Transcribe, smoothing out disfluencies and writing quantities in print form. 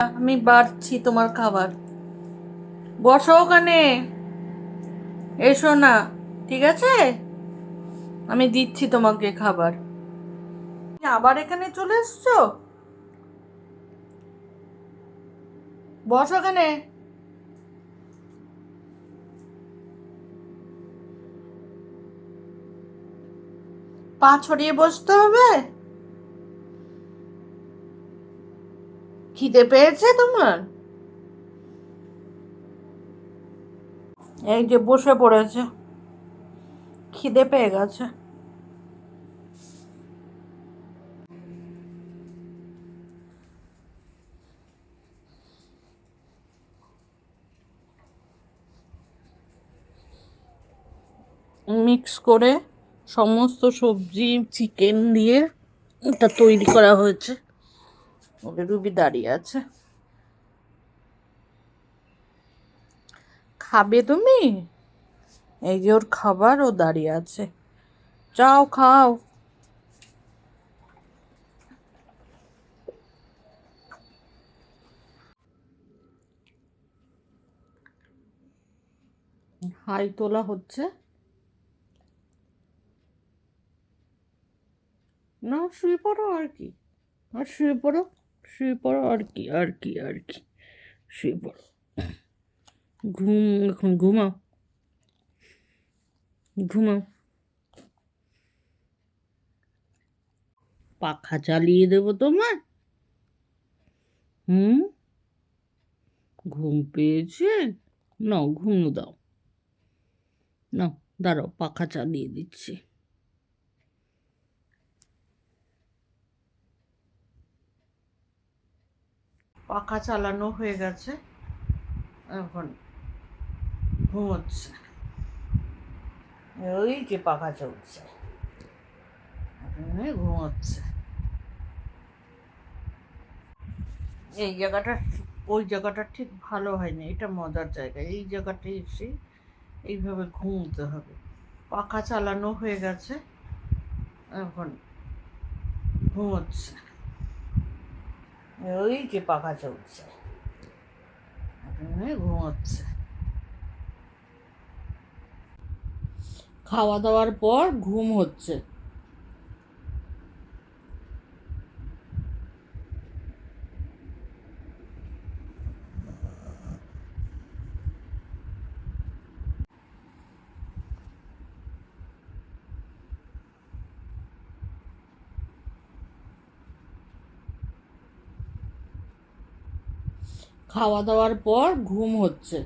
আমি বাড়ছি তোমার খাবার। বসো ওখানে, এসো না, ঠিক আছে? আমি দিচ্ছি তোমাকে খাবার। আবার এখানে চলে এসছো? বসো ওখানে। পা ছড়িয়ে বসতে হবে? খিদে পেয়েছে তোমার? এই যে বসে পড়েছে, খিদে পেয়ে গেছে। মিক্স করে সমস্ত সবজি চিকেন দিয়ে এটা তৈরি করা হয়েছে। ওকে, রুবি দাঁড়িয়ে আছে। খাবে তুমি? এই যে ওর খাবার, ও দাঁড়িয়ে আছে। যাও খাও। হাই তোলা হচ্ছে না, শুয়ে পড়ো আর কি। আর শুয়ে পড়ো, শুয়ে পড়ো আর কি, আর কি, আর কি। শুয়ে পড়ো, ঘুম, এখন ঘুমাও, ঘুমাও। পাখা চালিয়ে দেবো তোমার? হুম, ঘুম পেয়েছে? নাও ঘুমো দাও, নাও, দাঁড়াও, পাখা চালিয়ে দিচ্ছি। পাখা চালানো হয়ে গেছে, এখন ঘুমোচ্ছে। ওই যে পাখা চলছে, ঘুমোচ্ছে। এই জায়গাটা, ওই জায়গাটা ঠিক ভালো হয়নি, এটা মজার জায়গা। এই জায়গাটায় এসে এইভাবে ঘুমোতে হবে। পাখা চালানো হয়ে গেছে, এখন ঘুমোচ্ছে। ওই যে পাখা চলছে, ঘুমোচ্ছে। খাওয়া দাওয়ার পর ঘুম হচ্ছে। খাওয়া দাওয়ার পর ঘুম হচ্ছে।